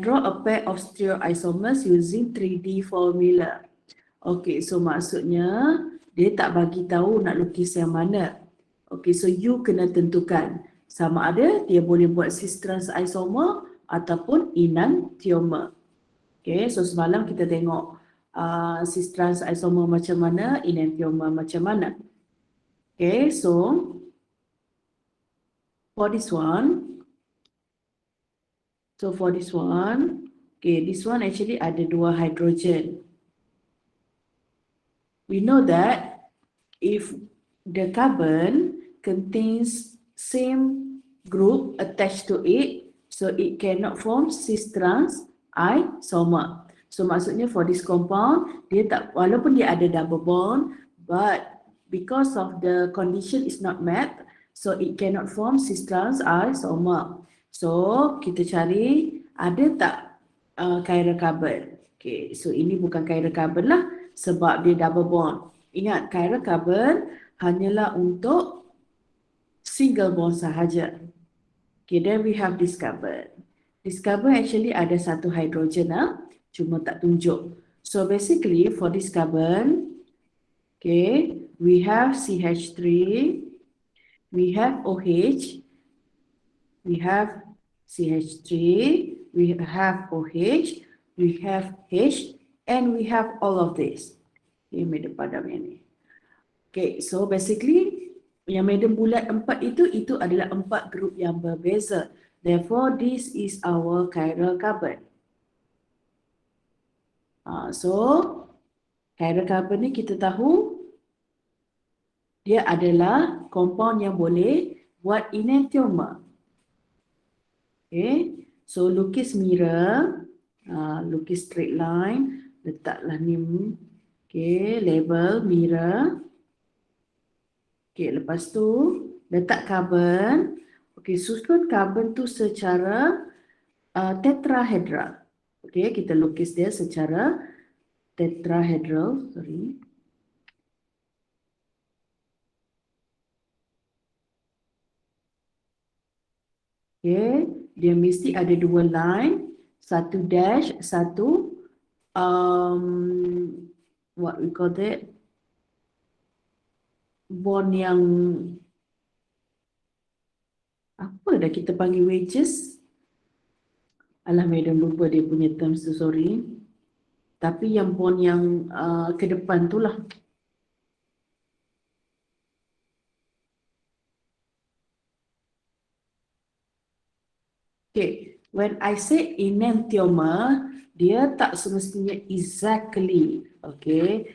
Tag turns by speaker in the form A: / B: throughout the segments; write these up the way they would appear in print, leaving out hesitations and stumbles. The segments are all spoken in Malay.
A: draw a pair of stereoisomers using 3D formula. Okay, so maksudnya dia tak bagi tahu nak lukis yang mana. Okay, so you kena tentukan sama ada dia boleh buat cis-trans isomer ataupun enantiomer. Okay, so semalam kita tengok cis-trans isomer macam mana, enantiomer macam mana. Okay, so for this one, okay, this one actually ada 2 hydrogen. We know that if the carbon contains same group attached to it, so it cannot form cis-trans isomer. So maksudnya for this compound, dia tak, walaupun dia ada double bond, but because of the condition is not met, so it cannot form cis-trans isomer. So kita cari ada tak chiral carbon. Okay, so ini bukan chiral carbon lah sebab dia double bond. Ingat, chiral carbon hanyalah untuk single bond sahaja. Okay, then we have this carbon. This carbon actually ada 1 hydrogen cuma tak tunjuk. So basically for this carbon, okay, we have CH3, we have OH, we have CH3, we have OH, we have H, and we have all of this. Okay, medium padam yang ni. Okay, so basically yang medium bulat 4 itu adalah 4 grup yang berbeza. Therefore, this is our chiral carbon. So, chiral carbon ni kita tahu dia adalah compound yang boleh buat enantiomer. Okay, so lukis mirror, lukis straight line, letaklah ni, okay, label mirror. Okay, lepas tu letak carbon. Okay, susun carbon tu secara tetrahedral. Okay, kita lukis dia secara tetrahedral, sorry. Okay, dia mesti ada 2 line, 1 dash, 1 what we call that, bond yang apa dah kita panggil wedges. Alah, madam lupa dia punya terms tu, sorry. Tapi yang bond yang ke depan tu lah. Okay, when I say enantiomer, dia tak semestinya exactly. Okay,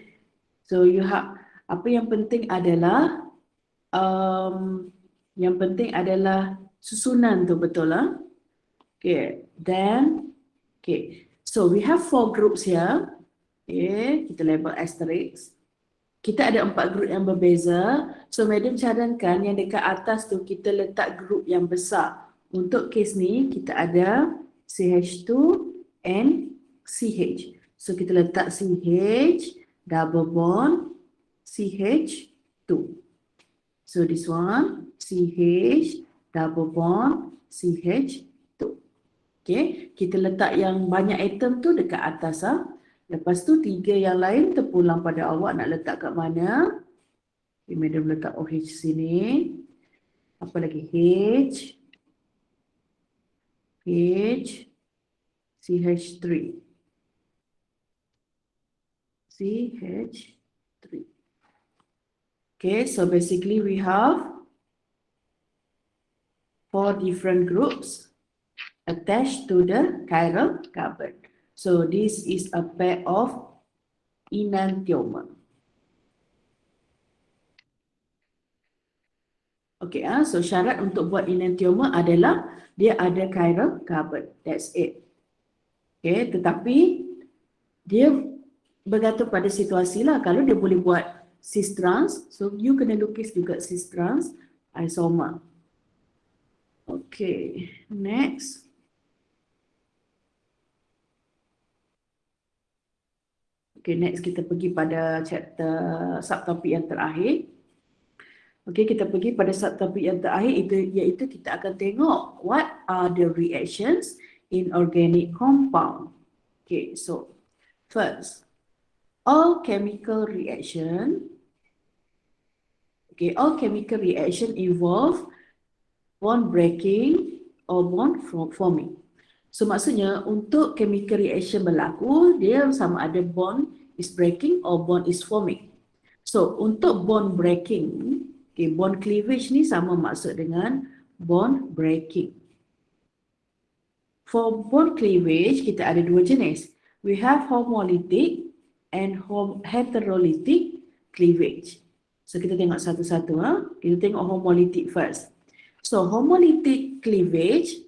A: so you have, apa yang penting adalah susunan tu betul lah. Okay, then okay, so we have 4 groups here. Okay, kita label asterisk. Kita ada 4 grup yang berbeza. So madam cadangkan yang dekat atas tu kita letak grup yang besar. Untuk kes ni kita ada CH2 and CH. So kita letak CH, double bond, CH2. So this one, CH, double bond, CH2. Okay, kita letak yang banyak atom tu dekat atas. Lepas tu 3 yang lain terpulang pada awak nak letak kat mana. Okay, madam letak OH sini. Apa lagi? H, H, CH3. CH3. Okay, so basically we have 4 different groups attached to the chiral carbon. So this is a pair of enantiomer. Okay, so syarat untuk buat enantiomer adalah dia ada chiral carbon. That's it. Okay, tetapi dia bergantung pada situasi lah. Kalau dia boleh buat cis-trans, so you kena lukis juga cis-trans isomer. Okay, next. Okay, next kita pergi pada chapter subtopik yang terakhir. Okay, kita pergi pada subtopik yang terakhir iaitu kita akan tengok what are the reactions inorganic compound. Okay, so first, all chemical reaction involve bond breaking or bond forming. So maksudnya untuk chemical reaction berlaku, dia sama ada bond is breaking or bond is forming. So untuk bond breaking, bond cleavage ni sama maksud dengan bond breaking. For bond cleavage, kita ada dua jenis. We have homolytic and heterolytic cleavage. So kita tengok satu-satu. Kita tengok homolytic first. So homolytic cleavage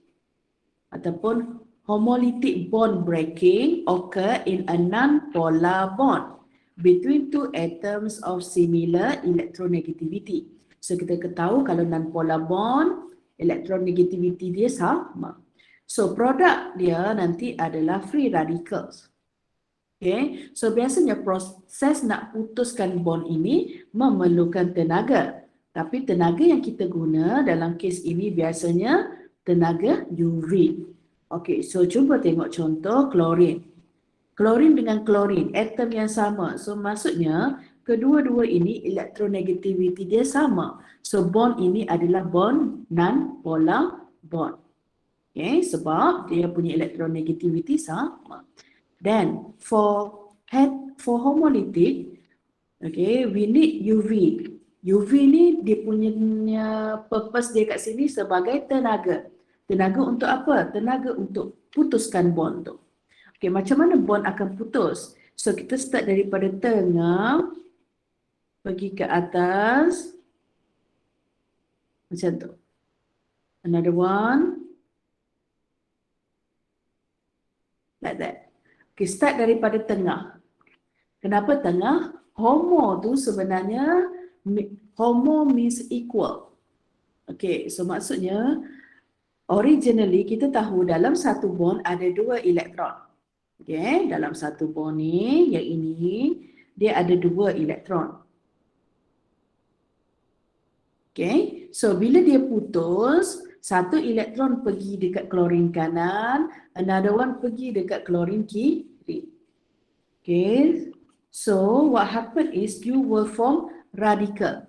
A: ataupun homolytic bond breaking occur in a non-polar bond between two atoms of similar electronegativity. So kita ketahui kalau non-polar bond, electronegativity dia sama. So produk dia nanti adalah free radicals. Okay, so biasanya proses nak putuskan bond ini memerlukan tenaga. Tapi tenaga yang kita guna dalam kes ini biasanya tenaga UV. Okey, so cuba tengok contoh klorin. Klorin dengan klorin, atom yang sama. So maksudnya kedua-dua ini electronegativity dia sama. So bond ini adalah bond non-polar bond. Okay, sebab dia punya electronegativity sama. Then for homolytic, okay, we need UV. UV ni dia punya purpose dia kat sini sebagai tenaga. Tenaga untuk apa? Tenaga untuk putuskan bond tu. Okay, macam mana bond akan putus? So kita start daripada tengah pergi ke atas. Macam tu. Another one. Like that. Okay, start daripada tengah. Kenapa tengah? Homo tu sebenarnya homo means equal. Okay, so maksudnya originally kita tahu dalam satu bond ada dua elektron. Okay, dalam satu bond ni, yang ini, dia ada dua elektron. Okay, so bila dia putus, satu elektron pergi dekat klorin kanan, another one pergi dekat klorin kiri. Okay, so what happen is you will form radical.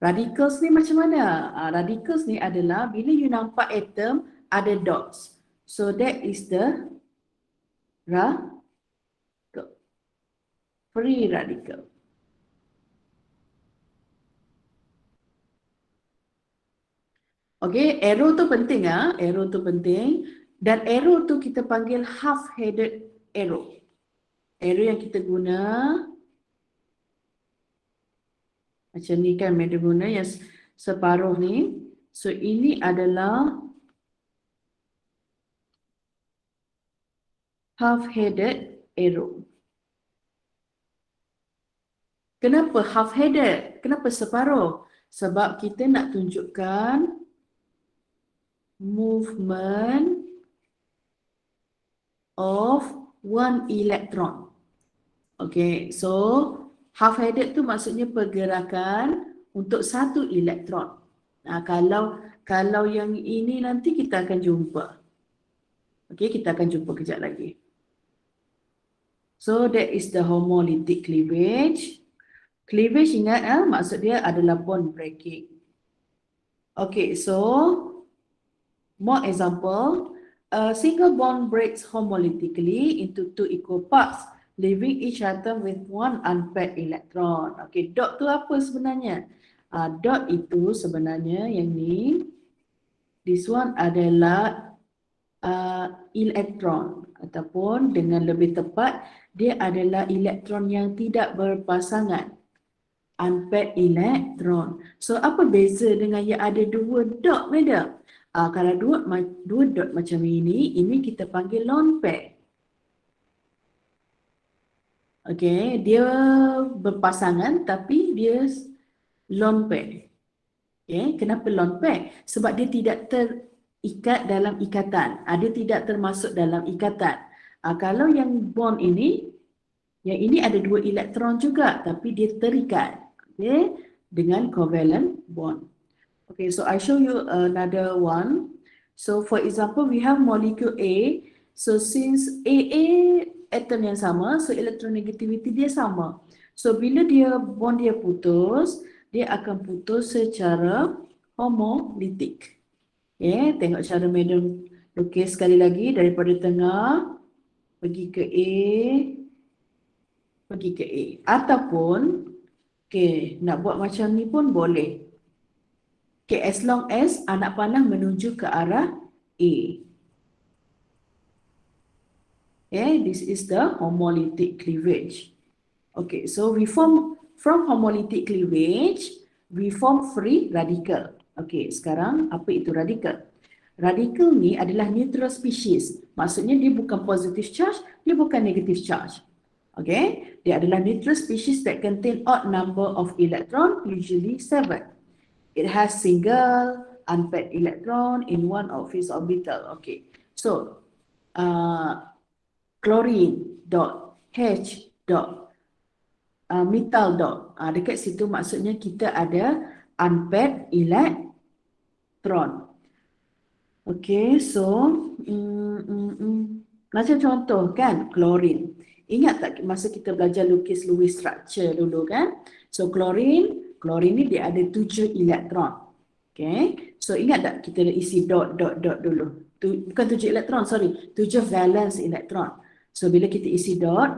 A: Radicals ni macam mana? Radicals ni adalah bila you nampak atom ada dots. So that is the free radical. Okay, arrow tu penting arrow tu penting. Dan arrow tu kita panggil half-headed arrow. Arrow yang kita guna macam ni kan, kita guna yang separuh ni. So ini adalah half-headed arrow. Kenapa half-headed? Kenapa separuh? Sebab kita nak tunjukkan movement of one electron. Okay, so half-headed tu maksudnya pergerakan untuk satu elektron. Kalau yang ini nanti kita akan jumpa. Okay, kita akan jumpa kejap lagi. So that is the homolytic cleavage. Cleavage ingat maksud dia adalah bond breaking. Okay, so more example. A single bond breaks homolytically into two equal parts, leaving each atom with one unpaired electron. Okay, dot tu apa sebenarnya? Dot itu sebenarnya yang ni, this one adalah elektron, ataupun dengan lebih tepat, dia adalah elektron yang tidak berpasangan. Unpaired elektron. So apa beza dengan yang ada dua dot beda? Kalau dua dot macam ini kita panggil lone pair. Okay, dia berpasangan tapi dia lone pair. Okay, kenapa lone pair? Sebab dia tidak terikat dalam ikatan. Dia tidak termasuk dalam ikatan. Kalau yang bond ini, yang ini ada dua elektron juga tapi dia terikat. Okay, dengan covalent bond. Okay, so I show you another one. So for example, we have molecule A. So since AA atom yang sama, so electronegativity dia sama. So bila bond dia putus, dia akan putus secara homolitik. Okay, tengok cara madam lukis sekali lagi daripada tengah pergi ke A, ataupun nak buat macam ni pun boleh. As long as anak panah menuju ke arah A. This is the homolytic cleavage. So we form from homolytic cleavage, we form free radical. Sekarang apa itu radikal? Radikal ni adalah neutral species. Maksudnya dia bukan positive charge, dia bukan negative charge. Dia adalah neutral species that contain odd number of electron, usually 7. It has single unpaired electron in one of its orbital. So chlorine dot H dot methyl dot, dekat situ maksudnya kita ada unpaired electron. So macam contoh kan, chlorine. Ingat tak masa kita belajar lukis Lewis structure dulu kan? So chlorine ni dia ada 7 elektron. So ingat tak kita isi dot dulu. Bukan 7 elektron, 7 valence elektron. So bila kita isi dot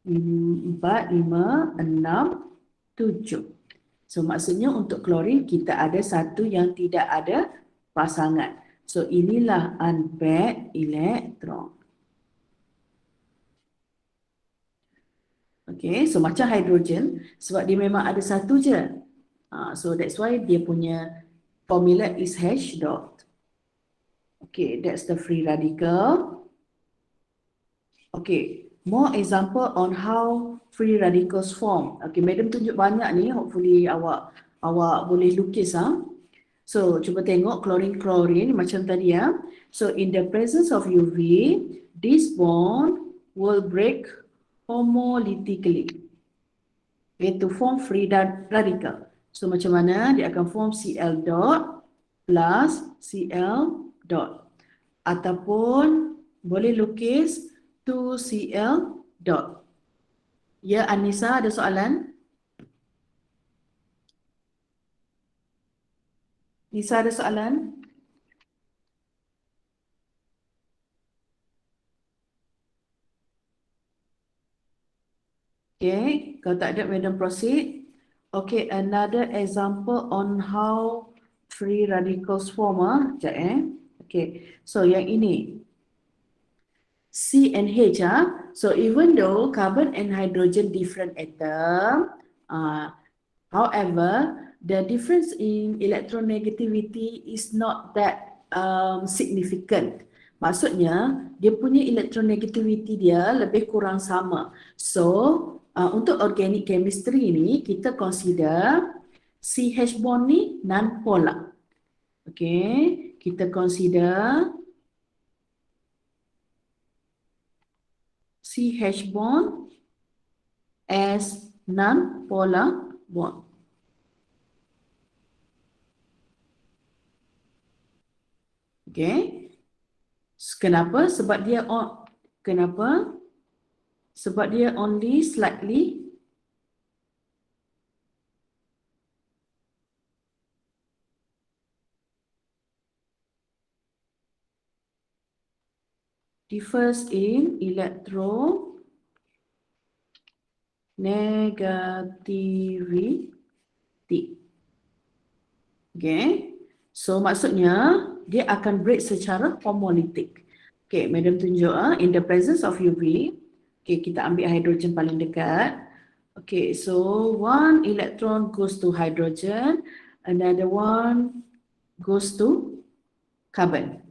A: 4, 5, 6, 7. So maksudnya untuk klorin kita ada satu yang tidak ada pasangan. So inilah unpaired elektron. So macam hidrogen, sebab dia memang ada satu je. So that's why dia punya formula is H dot. That's the free radical. More example on how free radicals form. Madam tunjuk banyak ni, hopefully awak boleh lukis. So cuba tengok chlorine macam tadi ya. So in the presence of UV, this bond will break homolytically to form free radical. So macam mana dia akan form Cl dot plus Cl dot, ataupun boleh lukis 2Cl dot. Ya Anissa, ada soalan? Nisa ada soalan? Kalau tak ada, Madam proceed. Another example on how free radicals form. So yang ini. C and H. So even though carbon and hydrogen different atom, however, the difference in electronegativity is not that significant. Maksudnya, dia punya electronegativity dia lebih kurang sama. So, untuk organic chemistry ni, kita consider CH bond ni non-polar. Kita consider CH bond as non-polar bond. Kenapa? Sebab dia only slightly differs in electronegativity. So maksudnya dia akan break secara homolytic. Madam tunjuk in the presence of UV. Kita ambil hidrogen paling dekat. So one electron goes to hydrogen, another one goes to carbon.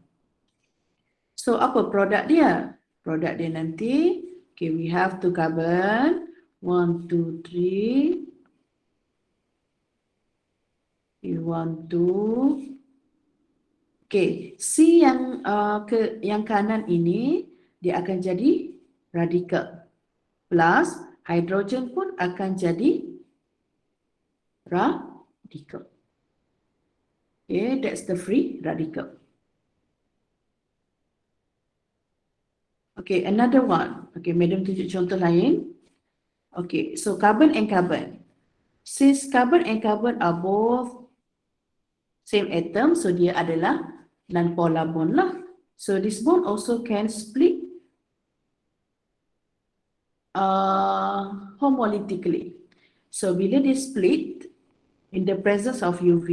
A: So apa produk dia? Produk dia nanti, we have 2 carbon, 1, 2, 3. 1, 2. C yang kanan ini dia akan jadi radikal. Plus hidrogen pun akan jadi radikal. That's the free radical. Okay, another one. Okay, Madam tunjuk contoh lain. Okay, so carbon and carbon. Since carbon and carbon are both same atom, so dia adalah non-polar bond lah. So this bond also can split homolytically. So bila dia split in the presence of UV,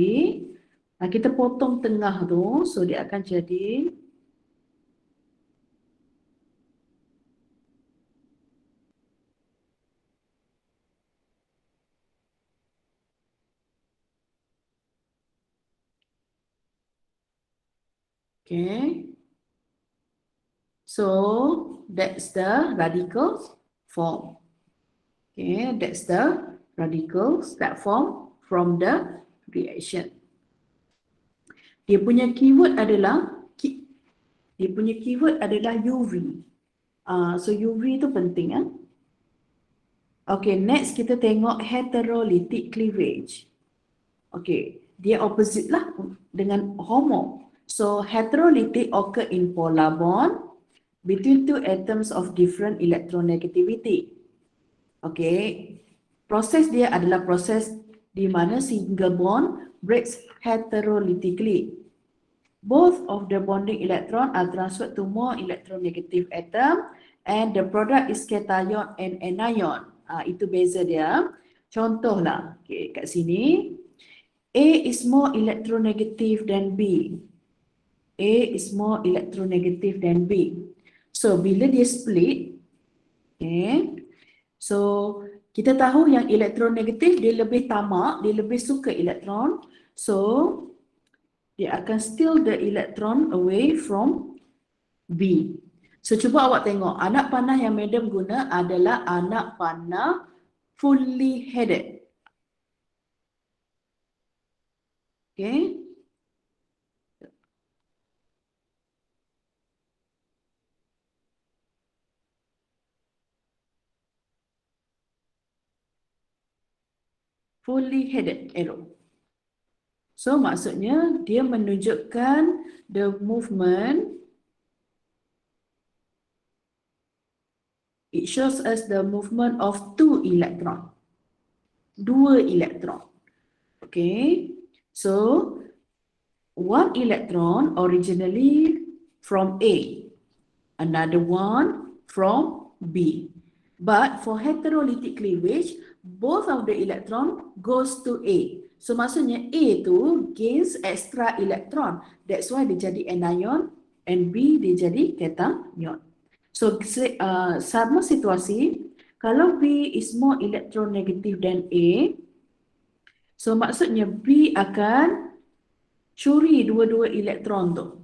A: kita potong tengah tu, so dia akan jadi okay. So that's the radical form. Okay, that's the radicals that form from the reaction. Dia punya keyword adalah UV. So UV tu penting ah. Okay, next kita tengok heterolytic cleavage. Okay, dia opposite lah dengan homo. So heterolytic occur in polar bond between two atoms of different electronegativity. Okay, proses dia adalah proses di mana single bond breaks heterolytically. Both of the bonding electron are transferred to more electronegative atom and the product is cation and anion. Itu beza dia. Contohlah, okay, kat sini A is more electronegative than B. A is more electronegative than B. So bila dia split, okay, so kita tahu yang elektronegatif dia lebih tamak, dia lebih suka elektron. So dia akan steal the electron away from B. So cuba awak tengok, anak panah yang madam guna adalah anak panah fully headed. Okay. Fully headed arrow. So maksudnya dia menunjukkan the movement. It shows us the movement of two electron. Dua elektron. Okay. So one electron originally from A, another one from B. But for heterolytic cleavage, both of the electron goes to A. So maksudnya A tu gains extra electron. That's why dia jadi anion and B dia jadi cation. So sama situasi, kalau B is more electronegative than A, so maksudnya B akan curi dua-dua elektron tu.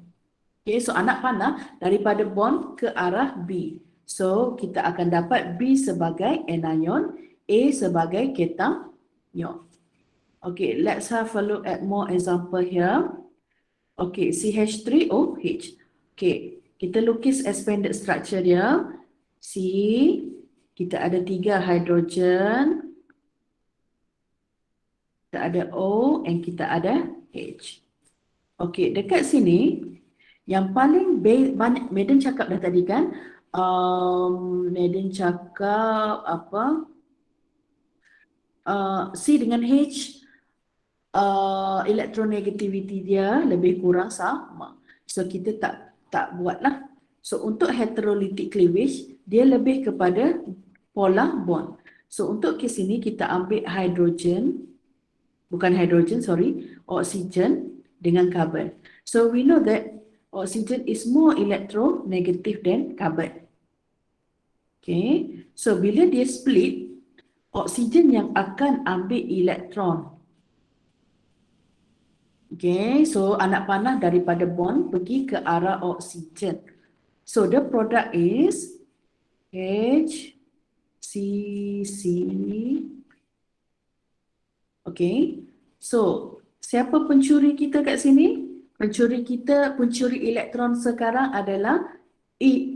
A: Okay, so anak panah daripada bond ke arah B. So kita akan dapat B sebagai anion, A sebagai cation. Okay, let's have a look at more example here. Okay, CH3OH. Okay, kita lukis expanded structure dia. C, kita ada 3 hidrogen. Kita ada O and kita ada H. Okey, dekat sini yang paling banyak Madam cakap dah tadi kan, Madam cakap apa? C dengan H electronegativity dia lebih kurang sama. So kita tak buatlah. So untuk heterolytic cleavage dia lebih kepada polar bond. So untuk kes ini kita ambil oxygen dengan carbon. So we know that oxygen is more electronegative than carbon. Okay, so bila dia split, oksigen yang akan ambil elektron. Okay, so anak panah daripada bond pergi ke arah oksigen. So the product is HCC. Okay, so siapa pencuri kita kat sini? Pencuri elektron sekarang adalah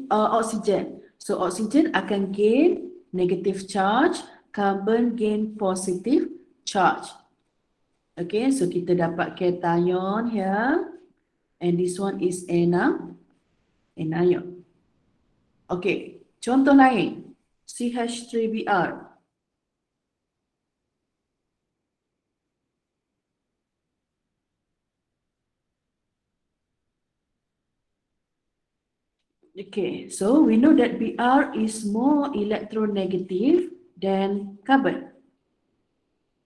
A: oksigen. So oksigen akan gain negative charge, carbon gain positive charge. Okay, so kita dapat cation here, and this one is anion. Okey, contoh lain. CH3Br. Okay, so we know that Br is more electronegative than carbon.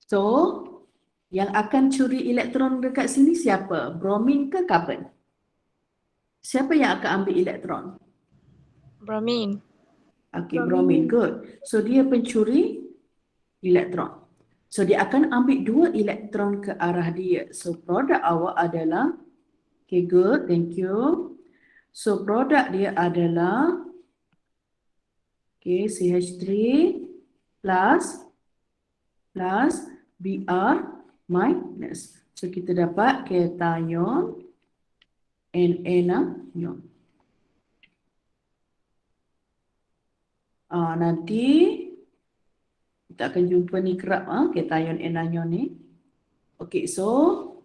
A: So, yang akan curi elektron dekat sini siapa? Bromin ke carbon? Siapa yang akan ambil elektron?
B: Bromine.
A: Okay, bromin. Good. So, dia pencuri elektron. So, dia akan ambil 2 elektron ke arah dia. So, produk awak adalah, okay, good. Thank you. So, produk dia adalah, okay, CH3 plus Br minus. So, kita dapat cation anion. Nanti kita akan jumpa ni kerap cation anion ni. Okey, so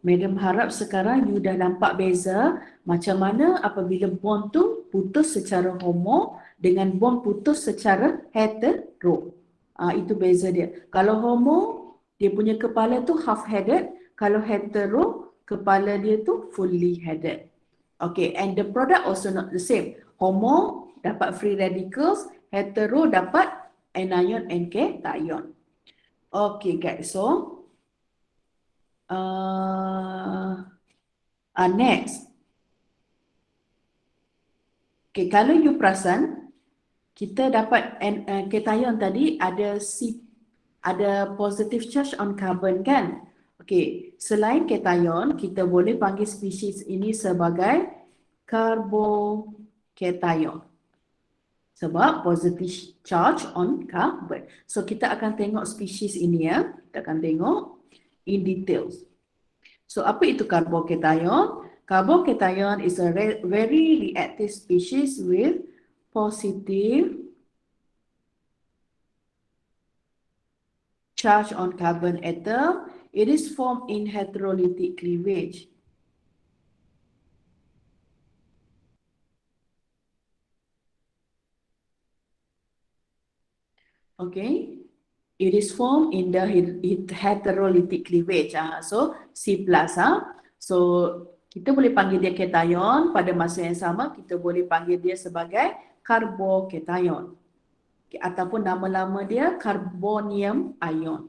A: Madam harap sekarang you dah nampak beza macam mana apabila bond tu putus secara homo dengan bond putus secara hetero. Itu beza dia. Kalau homo, dia punya kepala tu half-headed. Kalau hetero, kepala dia tu fully headed. Okay, and the product also not the same. Homo dapat free radicals, hetero dapat anion and cation. Okay guys, so next. Okay, kalau you perasan, kita dapat cation tadi ada positive charge on carbon kan? Okay, selain cation, kita boleh panggil spesies ini sebagai carbocation. Sebab positive charge on carbon. So, kita akan tengok spesies ini ya. Kita akan tengok in details. So, apa itu carbocation? Carbocation is a very reactive species with positive charge on carbon atom. It is formed in heterolytic cleavage. Okay, it is formed in the heterolytic cleavage. So, C+. So, kita boleh panggil dia cation, pada masa yang sama kita boleh panggil dia sebagai carbocation. Okay, ataupun nama lama dia carbonium ion.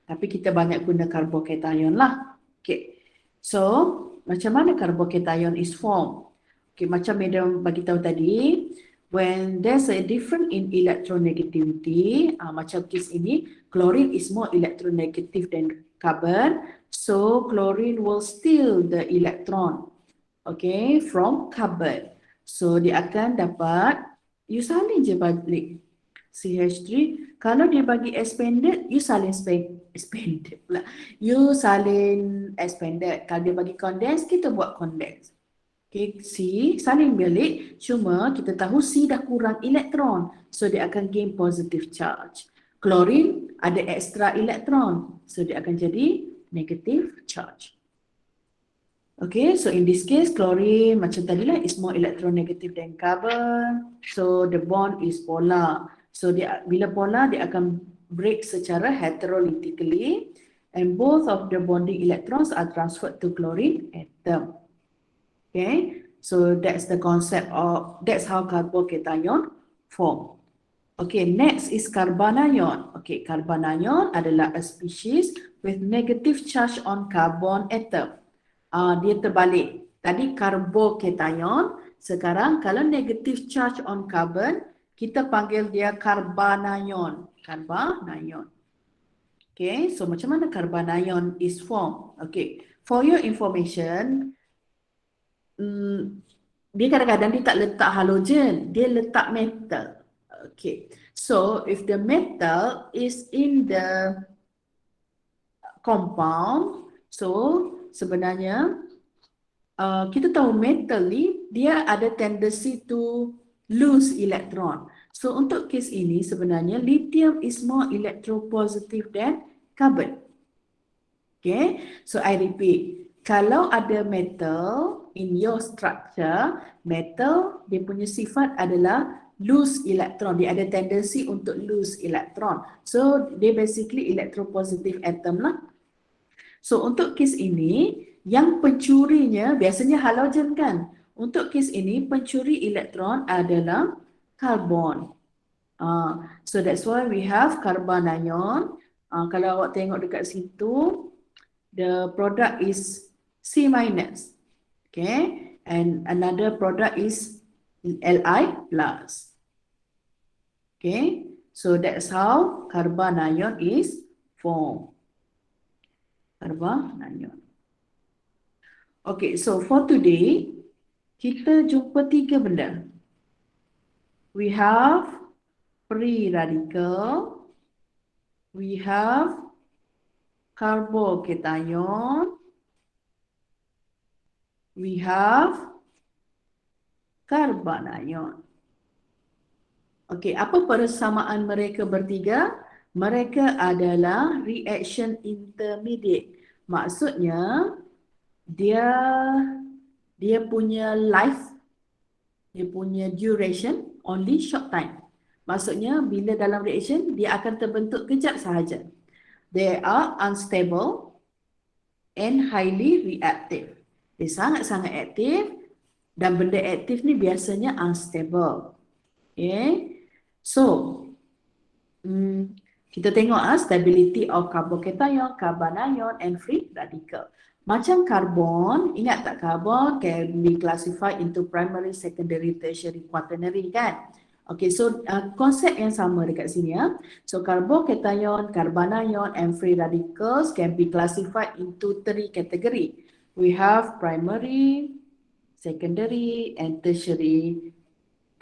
A: Tapi kita banyak guna carbocation lah. Okay, so macam mana carbocation is formed? Okay, macam Madam bagi tahu tadi, when there's a difference in electronegativity, macam kes ini, chlorine is more electronegative than carbon, so chlorine will steal the electron, okay, from carbon. So dia akan dapat, you salin je balik CH3. Kalau dia bagi expanded, you salin expanded pula. You salin expanded. Kalau dia bagi condensed, kita buat condensed. Okay, C salin balik, cuma kita tahu C dah kurang elektron, so dia akan gain positive charge. Chlorine ada extra elektron, so dia akan jadi negative charge. Okay, so in this case, chlorine macam tadi lah is more electronegative than carbon, so the bond is polar. So dia bila polar, dia akan break secara heterolytically, and both of the bonding electrons are transferred to chlorine atom. Okay, so that's the concept of, that's how carbocation form. Okay, next is carbanion. Okay, carbanion adalah a species with negative charge on carbon atom. Dia terbalik. Tadi carbocation, sekarang kalau negative charge on carbon, kita panggil dia carbanion. Carbanion. Okay, so macam mana carbanion is formed? Okay, for your information, dia kadang-kadang dia tak letak halogen, dia letak metal. Okay, so if the metal is in the compound, so sebenarnya kita tahu metal ni dia ada tendency to lose electron. So untuk kes ini sebenarnya lithium is more electropositive than carbon. Okay, so I repeat, kalau ada metal in your structure, metal dia punya sifat adalah lose electron. Dia ada tendency untuk lose electron. So dia basically electropositive atom lah. So untuk kes ini, yang pencurinya biasanya halogen kan. Untuk kes ini, pencuri elektron adalah karbon. So that's why we have carbanion. Kalau awak tengok dekat situ, the product is C minus. Okay, and another product is Li plus. Okay, so that's how carbanion is formed. Carbanion. Okay, so for today, kita jumpa 3 benda. We have free radical, we have carbocation, we have carbanion. Okey, apa persamaan mereka bertiga? Mereka adalah reaction intermediate. Maksudnya dia punya life, dia punya duration only short time. Maksudnya bila dalam reaction dia akan terbentuk kejap sahaja. They are unstable and highly reactive. Dia sangat-sangat aktif dan benda aktif ni biasanya unstable. Okay. So, kita tengok stability of carbocation, carbanion and free radical. Macam karbon, ingat tak karbon can be classified into primary, secondary, tertiary, quaternary kan? Okay, so konsep yang sama dekat sini ya. So carbocation, carbanion and free radicals can be classified into 3 category. We have primary, secondary and tertiary.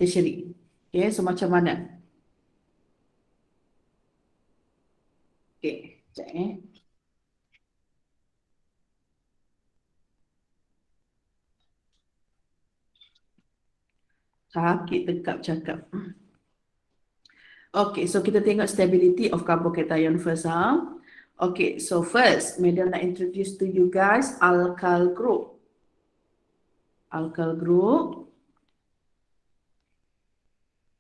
A: Okay, so macam mana? Okay, sekejap Sakit tekap cakap. Okay, so kita tengok stability of carbocation first. Okay, so first, Madam nak introduce to you guys alkyl group. Alkyl group.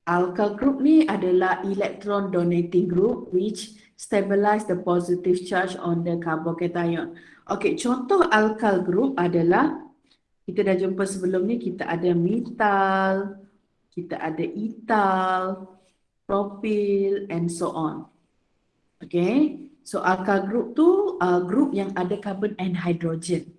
A: Alkyl group ni adalah electron donating group which stabilize the positive charge on the carbocation. Okay, contoh alkyl group adalah kita dah jumpa sebelum ni, kita ada metal, kita ada ethyl, propyl and so on. Okay, so alkyl group tu group yang ada carbon and hydrogen.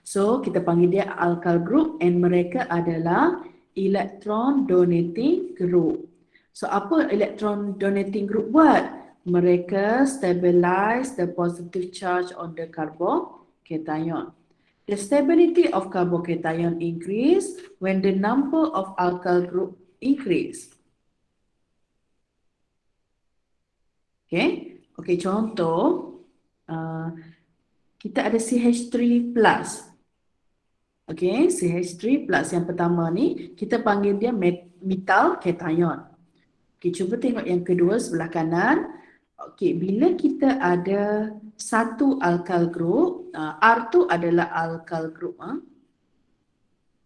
A: So kita panggil dia alkyl group and mereka adalah electron donating group. So apa electron donating group buat? Mereka stabilize the positive charge on the carbocation. The stability of carbocation increase when the number of alkyl group increase. Okay, contoh kita ada CH3+. Okay, CH3+ yang pertama ni kita panggil dia metal cation. Okay, cuba tengok yang kedua sebelah kanan. Okay, bila kita ada satu alkyl group, R tu adalah alkyl group.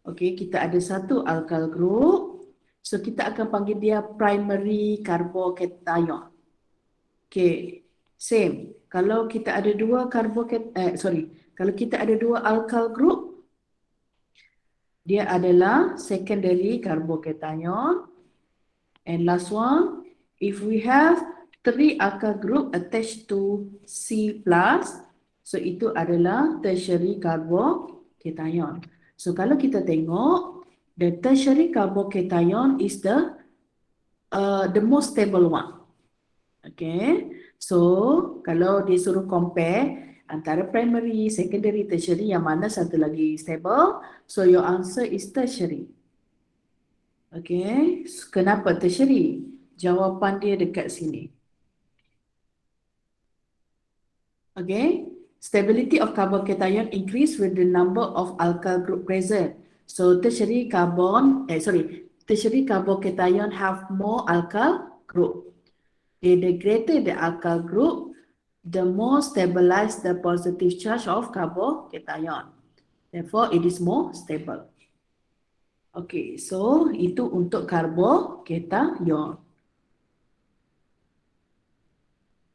A: Okay, kita ada satu alkyl group. So kita akan panggil dia primary carbocation. Okay, same. Kalau kita ada dua kalau kita ada dua alkyl group, dia adalah secondary carbocation. And last one, if we have 3 alkyl group attached to C+, so itu adalah tertiary carbocation. So kalau kita tengok, the tertiary carbocation is the most stable one. Okay, so kalau disuruh compare antara primary, secondary, tertiary, yang mana satu lagi stable? So your answer is tertiary. Okay, kenapa tertiary? Jawapan dia dekat sini. Okay, stability of carbocation increase with the number of alkyl group present. So tertiary carbocation have more alkyl group. The greater the alkyl group, the more stabilized the positive charge of carbocation. Therefore, it is more stable. Okay, so itu untuk karbokation.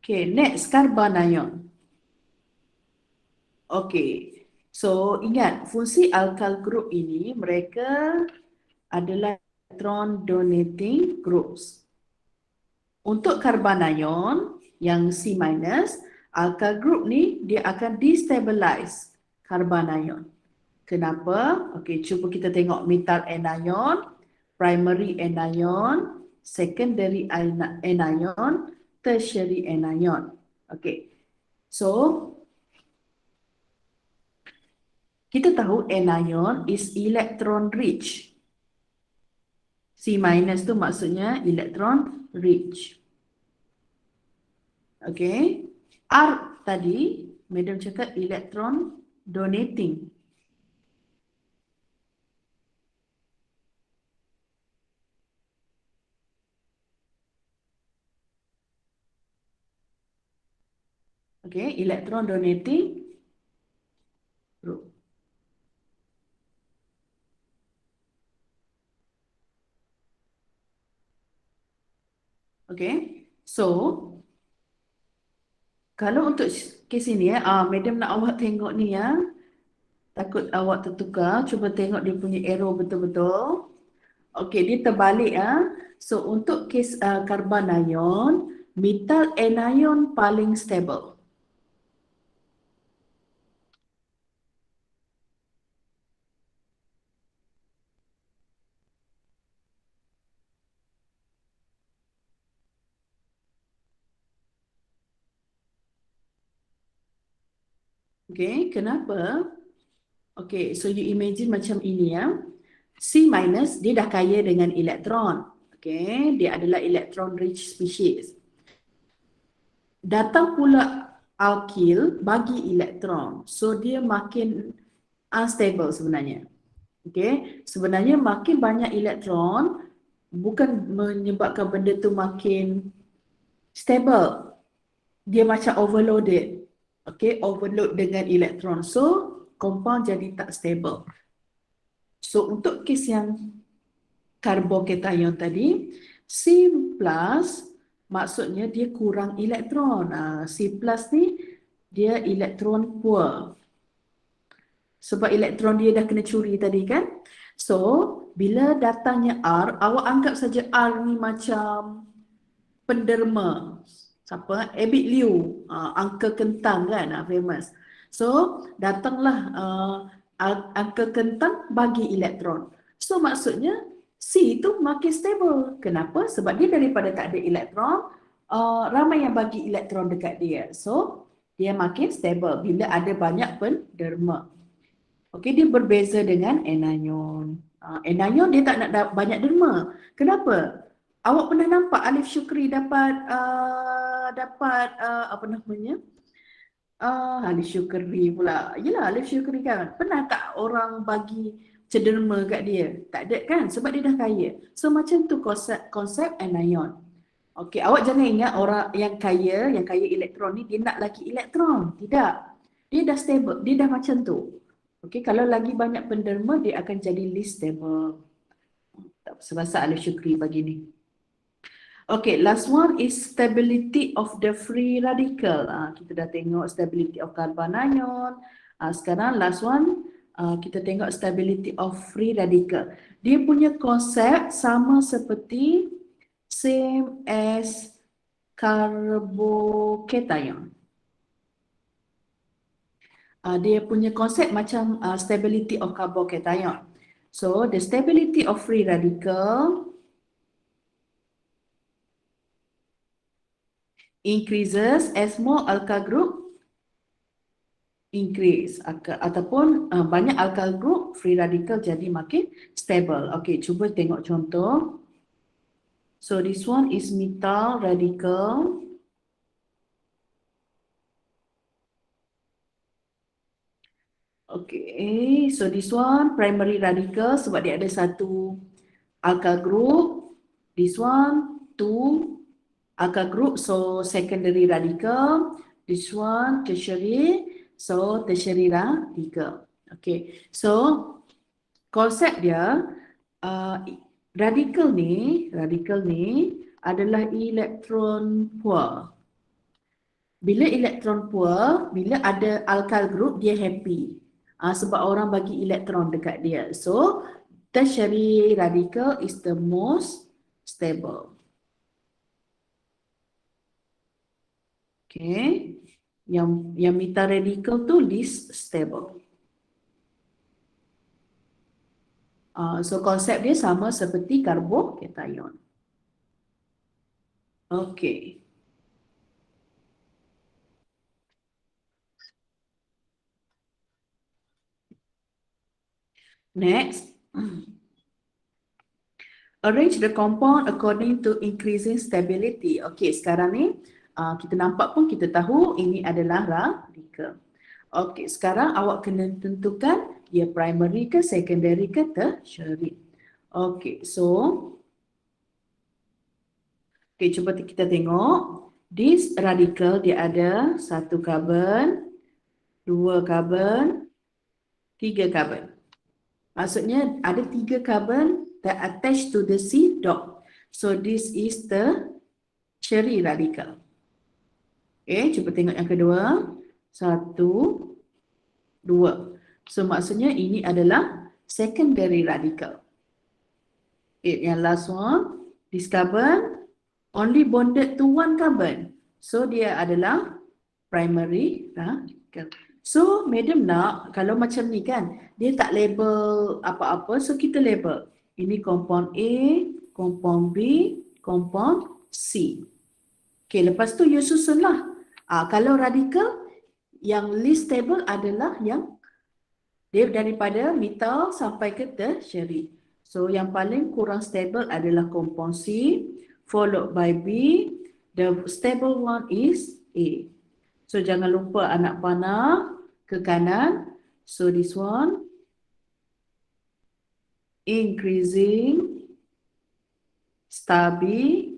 A: Okay, next carbanion. Okay, so ingat fungsi alkyl group ini mereka adalah electron donating groups. Untuk carbanion yang C-, alkyl group ni dia akan destabilize carbanion. Kenapa? Okey, cuba kita tengok metal anion, primary anion, secondary anion, tertiary anion. Okey. So, kita tahu anion is electron rich. C- tu maksudnya electron rich. Okey. R tadi, Madam cakap electron donating. Okey, electron donating group. Okey. So, kalau untuk kes ini Madam nak awak tengok ni ya. Takut awak tertukar, cuba tengok dia punya arrow betul-betul. Okey, dia terbalik ya. So untuk kes carbanion, metal anion paling stable. Okey, kenapa? Okey, so you imagine macam ini ya. C- dia dah kaya dengan elektron. Okey, dia adalah electron rich species. Datang pula alkyl bagi elektron. So dia makin unstable sebenarnya. Okey, sebenarnya makin banyak elektron bukan menyebabkan benda tu makin stable. Dia macam overloaded. Okey, overload dengan elektron. So, compound jadi tak stable. So, untuk kes yang carbocation tadi, C+ maksudnya dia kurang elektron. C+ ni dia elektron poor. Sebab elektron dia dah kena curi tadi kan. So, bila datangnya R, awak anggap saja R ni macam penderma. Siapa? Abid Liu, angka kentang kan, famous. So, datanglah angka kentang bagi elektron. So, maksudnya C tu makin stable. Kenapa? Sebab dia daripada tak ada elektron, ramai yang bagi elektron dekat dia. So, dia makin stable bila ada banyak penderma. Okey, dia berbeza dengan anion. Anion dia tak nak banyak derma. Kenapa? Awak pernah nampak Alif Syukri dapat apa namanya? Alif Syukri pula. Yalah, Alif Syukri kan. Pernah tak orang bagi cederma kat dia? Tak ada kan? Sebab dia dah kaya. So macam tu konsep anion. Okey, awak jangan ingat orang yang kaya elektron ni dia nak lagi elektron. Tidak. Dia dah stable, dia dah macam tu. Okey, kalau lagi banyak penderma dia akan jadi least stable. Tak sebab Alif Syukri bagi ni. Okay, last one is stability of the free radical. Kita dah tengok stability of carbanion. Sekarang last one, kita tengok stability of free radical. Dia punya konsep sama seperti same as carbocation. Dia punya konsep macam stability of carbocation. So, the stability of free radical increases as more alkyl group increase ataupun banyak alkyl group free radical jadi makin stable. Okey, cuba tengok contoh. So this one is methyl radical. Okay, so this one primary radical sebab dia ada satu alkyl group. This one two alkyl group, so secondary radical. This one tertiary, so tertiary radical. Okay, so konsep dia radikal ni adalah elektron poor. Bila elektron poor, bila ada alkyl group, dia happy. Sebab orang bagi elektron dekat dia. So, tertiary radical is the most stable. Okay. Yang meta radical tu least stable. So, konsep dia sama seperti karbokation. Okay. Next, arrange the compound according to increasing stability. Okay, sekarang ni kita nampak pun kita tahu ini adalah radikal. Okay, sekarang awak kena tentukan dia primary ke secondary ke tertiary. Okay, so cuba kita tengok. This radical dia ada 1 karbon, 2 karbon, 3 karbon. Maksudnya ada 3 carbon that attached to the C dot. So this is the tertiary radical. Okay, cuba tengok yang kedua. 1, 2. So maksudnya ini adalah secondary radical. Okay, yang last one. This carbon only bonded to 1 carbon. So dia adalah primary radical. So, madam nak, kalau macam ni kan, dia tak label apa-apa, so kita label. Ini compound A, compound B, compound C. Okay, lepas tu you susunlah. Kalau radikal, yang least stable adalah yang dia daripada metal sampai ke tertiary. So, yang paling kurang stable adalah compound C, followed by B. The stable one is A. So, jangan lupa anak panah ke kanan. So this one increasing stability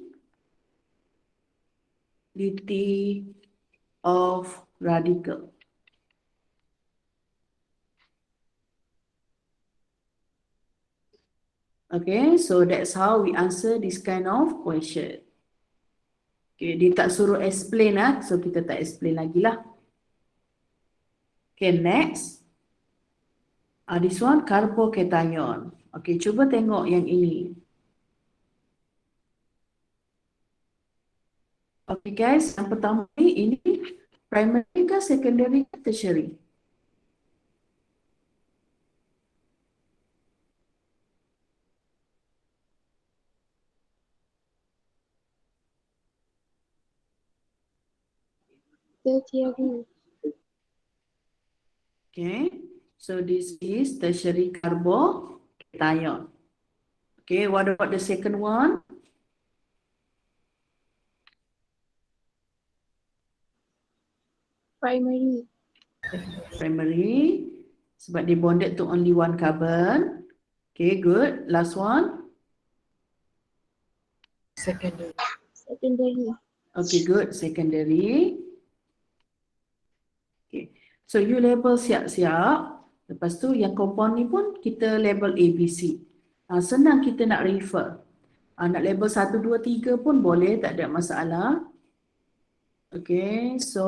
A: of radical. Okay, so that's how we answer this kind of question. Okay, dia tak suruh explain so kita tak explain lagi lah. Okay, next. This one carbocation. Okay, cuba tengok yang ini. Okay guys, yang pertama ini primary ke secondary ke tertiary?
B: Tertiary.
A: Okay, so this is tertiary carbocation. Okay, what about the second one?
B: Primary.
A: Primary, sebab dia bonded to only 1 carbon. Okay, good. Last one?
B: Secondary.
A: Okay, good. Secondary. Okay, so you label siap-siap. Lepas tu yang compound ni pun kita label A, B, C. Senang kita nak refer. Nak label 1, 2, 3 pun boleh, tak ada masalah. Okay, so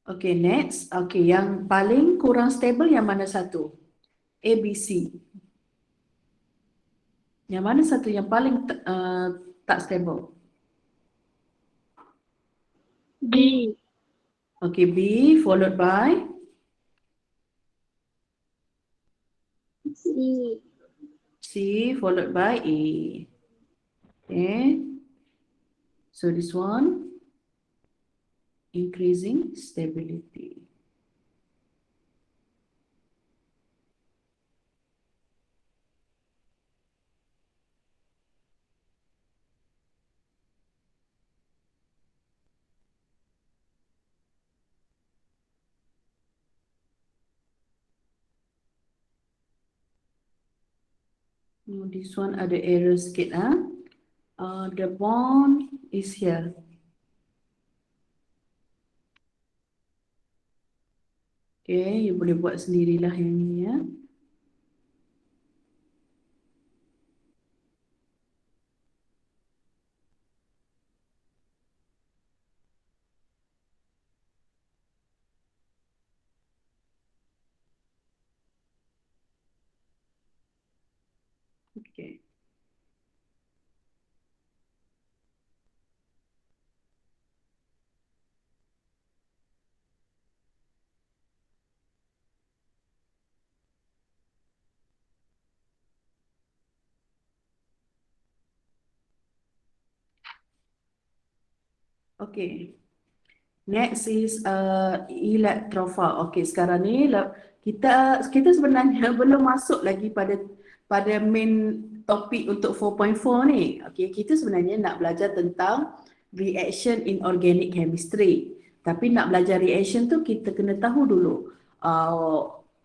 A: okay, next. Okay, yang paling kurang stable yang mana satu? A, B, C. Yang mana satu yang paling tak stable?
B: B.
A: Okay, B followed by
B: C.
A: C followed by A. Okay. So this one, increasing stability. This one ada error sikit. The bond is here. Okay, you boleh buat sendirilah yang ni ya. Okay. Okay. Next is electrophile. Okay, sekarang ni kita sebenarnya belum masuk lagi pada main topik untuk 4.4 ni. Okay, kita sebenarnya nak belajar tentang reaction in organic chemistry. Tapi nak belajar reaction tu kita kena tahu dulu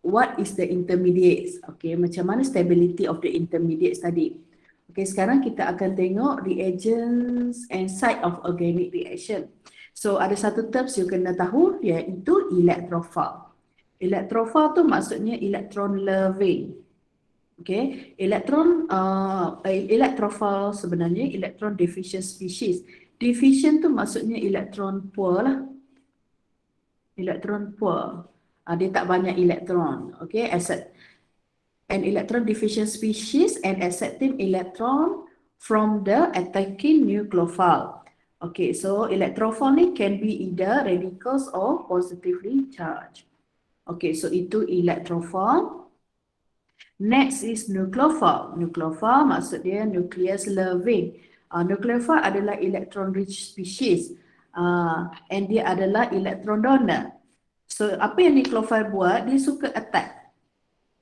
A: what is the intermediates. Okay, macam mana stability of the intermediates tadi. Okay, sekarang kita akan tengok reagents and site of organic reaction. So ada satu terms you kena tahu iaitu electrophile. Electrophile tu maksudnya electron loving. Okay, electrophile sebenarnya electron deficient species. Deficient tu maksudnya electron poor lah. Electron poor. Dia tak banyak elektron. Okay, an electron deficient species and accepting electron from the attacking nucleophile. Okay, so electrophile can be either radicals or positively charged. Okay, so itu electrophile. Next is nucleophile. Nucleophile maksud dia nucleus loving. Nucleophile adalah electron rich species and dia adalah electron donor. So apa yang nucleophile buat, dia suka attack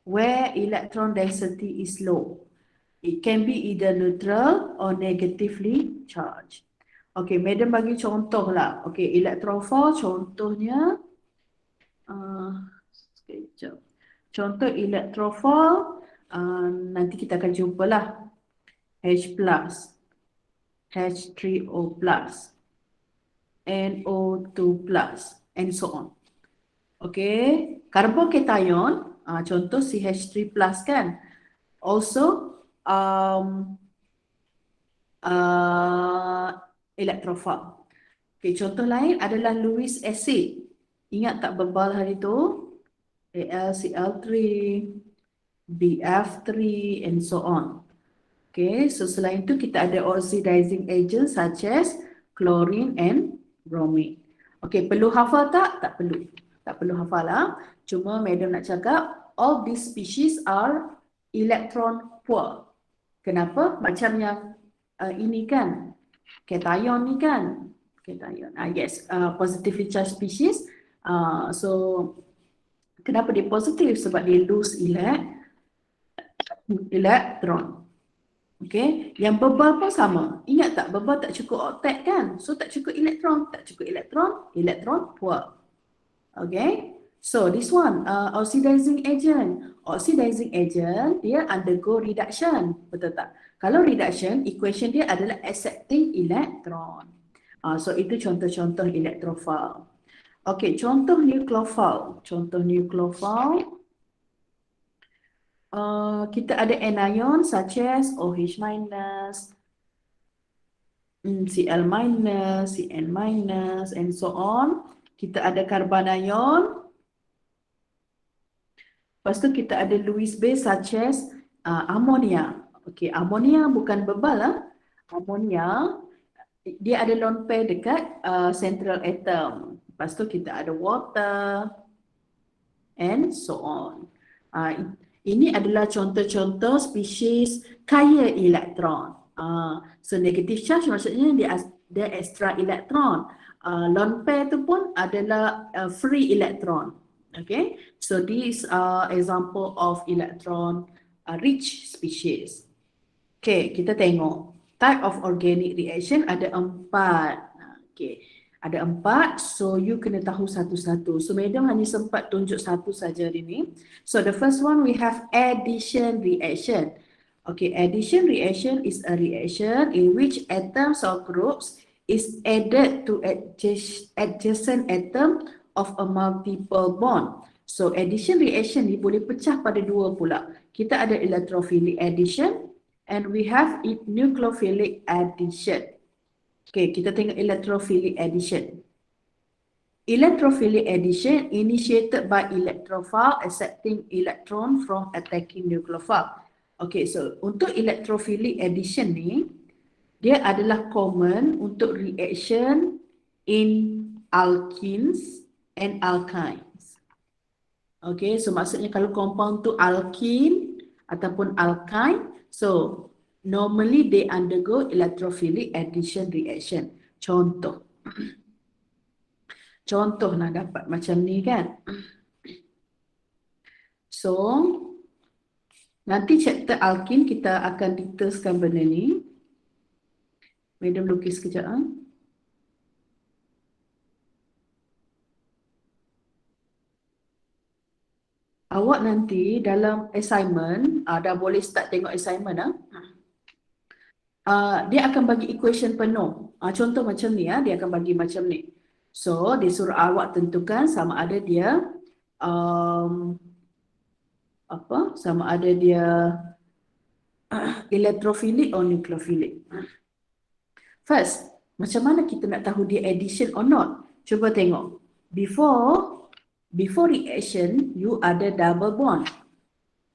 A: where electron density is low. It can be either neutral or negatively charged. Okay, madam bagi contoh lah. Okay, electrophile contohnya sekejap. Contoh electrophile nanti kita akan jumpa lah. H+, H3O+, NO2+, and so on. Okay, carbocation, contoh CH3+ kan. Also, electrophile. Okay, contoh lain adalah Lewis acid. Ingat tak bebal hari tu? AlCl3, BF3 and so on. Okay, so selain itu kita ada oxidizing agent such as chlorine and bromine. Okay, perlu hafal tak? Tak perlu. Tak perlu hafal lah. Cuma madam nak cakap all these species are electron poor. Kenapa? Macam yang ini kan, cation ni kan. Cation. Yes, positively charged species. So kenapa dia positif? Sebab dia lose elektron. Okay, yang bebal pun sama. Ingat tak, bebal tak cukup octet kan? So tak cukup elektron, elektron poor. Okay, so this one oxidizing agent. Oxidizing agent dia undergo reduction, betul tak? Kalau reduction, equation dia adalah accepting electron. So itu contoh-contoh electrophile. Okay, contoh nucleophile. Kita ada anion such as OH-, Cl-, Cn-, and so on. Kita ada carbanion. Lepas tu kita ada Lewis base such as ammonia. Okay, ammonia bukan bebal lah. Ammonia, dia ada lone pair dekat central atom. Lepas tu kita ada water and so on. Ini adalah contoh-contoh spesies kaya elektron. So negative charge maksudnya dia extra elektron. Lone pair tu pun adalah free elektron. Okay, so these are example of electron rich species. Okay, kita tengok type of organic reaction ada 4. Okay, ada 4, so you kena tahu satu-satu. So madam hanya sempat tunjuk satu saja hari ni. So the first one we have addition reaction. Okay, addition reaction is a reaction in which atoms or groups is added to adjacent atom of a multiple bond. So addition reaction ni boleh pecah pada dua pula. Kita ada electrophilic addition and we have nucleophilic addition. Okay, kita tengok electrophilic addition. Electrophilic addition initiated by electrophile accepting electron from attacking nucleophile. Okay, so untuk electrophilic addition ni, dia adalah common untuk reaction in alkenes and alkynes. Okay, so maksudnya kalau compound tu alkene ataupun alkyne, so normally they undergo electrophilic addition reaction. Contoh. Contoh nak dapat macam ni kan. So, nanti chapter alkene kita akan detailskan benda ni. Madam lukis sekejap. Awak nanti dalam assignment, dah boleh start tengok assignment. Dia akan bagi equation penuh. Contoh macam ni, dia akan bagi macam ni. So, dia suruh awak tentukan sama ada dia sama ada dia electrophilic or nucleophilic. First, macam mana kita nak tahu dia addition or not? Cuba tengok. Before reaction, you ada double bond.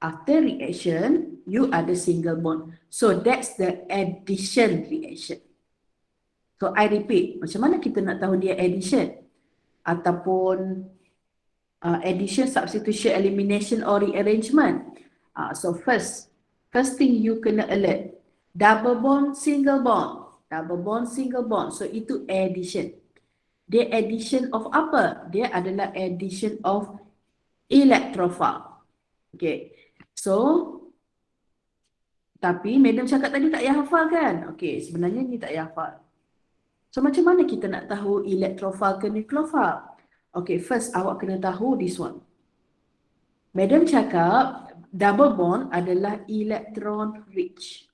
A: After reaction, you ada single bond. So, that's the addition reaction. So, I repeat, macam mana kita nak tahu dia addition? Ataupun addition, substitution, elimination or rearrangement. So, first thing you kena alert. Double bond, single bond. Double bond, single bond. So, itu addition. Dia addition of apa? Dia adalah addition of electrophile. Okay. So, tapi madam cakap tadi tak payah hafal kan? Okay, sebenarnya ni tak payah hafal. So macam mana kita nak tahu electrophile ke nucleophile? Okay, first awak kena tahu this one. Madam cakap double bond adalah electron rich.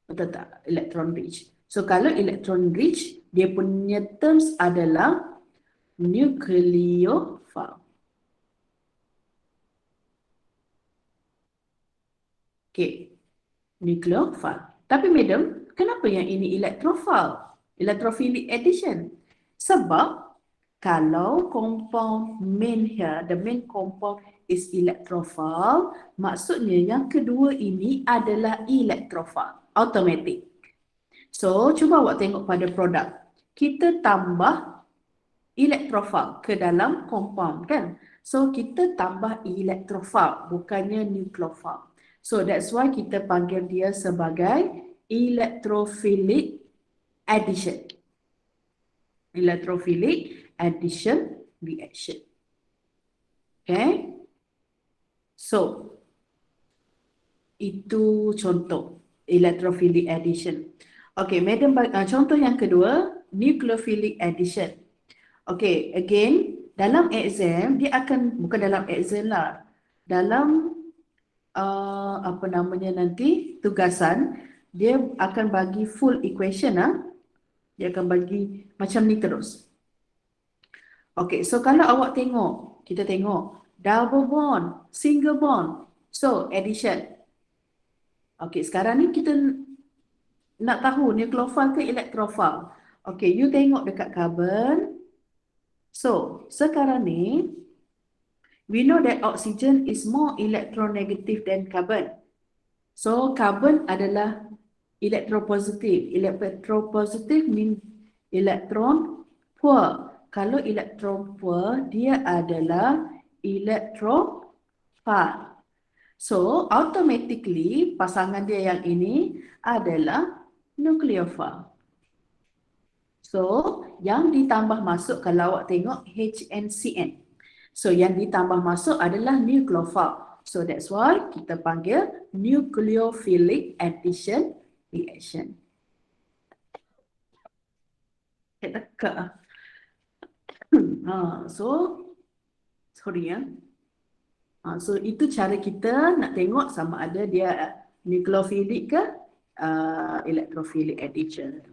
A: Betul tak? Electron rich. So kalau electron rich, dia punya terms adalah nucleophile. Okay, nucleophile. Tapi madam, kenapa yang ini electrophile? Electrophilic addition. Sebab kalau compound main here, the main compound is electrophile, maksudnya yang kedua ini adalah electrophile. Automatic. So, cuba awak tengok pada produk. Kita tambah electrophile ke dalam compound kan? So, kita tambah electrophile, bukannya nucleophile. So, that's why kita panggil dia sebagai electrophilic addition. Electrophilic addition reaction. Okay? So, itu contoh electrophilic addition. Okay, madam, contoh yang kedua, nucleophilic addition. Okay, again, dalam exam, dia akan, bukan dalam exam lah, dalam apa namanya nanti, tugasan, dia akan bagi full equation Dia akan bagi macam ni terus. Okay, so kalau awak tengok, kita tengok double bond, single bond. So, addition. Okay, sekarang ni kita nak tahu nucleophile ke electrophile. Okay, you tengok dekat carbon. So, sekarang ni, we know that oxygen is more electronegative than carbon. So, carbon adalah electropositive. Electropositive mean electron poor. Kalau electron poor, dia adalah electrophile. So, automatically pasangan dia yang ini adalah nucleophile. So, yang ditambah masuk kalau awak tengok HNCN. So, yang ditambah masuk adalah nucleophile. So, that's why kita panggil nucleophilic addition reaction. So, sorry ya. So, itu cara kita nak tengok sama ada dia nucleophilic ke electrophilic addition.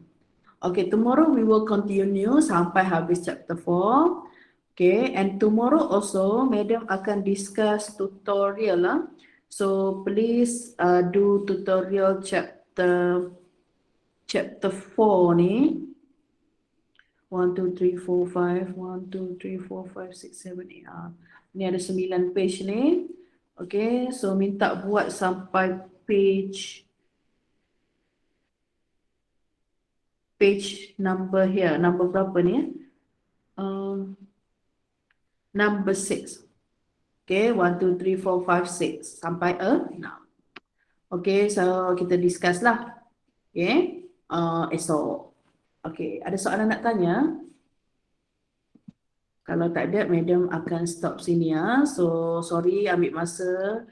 A: Okay, tomorrow we will continue sampai habis chapter 4. Okay, and tomorrow also, Madam akan discuss tutorial lah. So please do tutorial chapter 4 ni. 1, 2, 3, 4, 5. 1, 2, 3, 4, 5, 6, 7, 8. Ni ada 9 page ni. Okay, so minta buat sampai page number here. Number berapa ni? Number 6. Okay, 1, 2, 3, 4, 5, 6. Sampai 6. Okay, so kita discuss lah. Okay, esok. Okay, ada soalan nak tanya? Kalau tak ada, Madam akan stop sini ya. So, sorry ambil masa.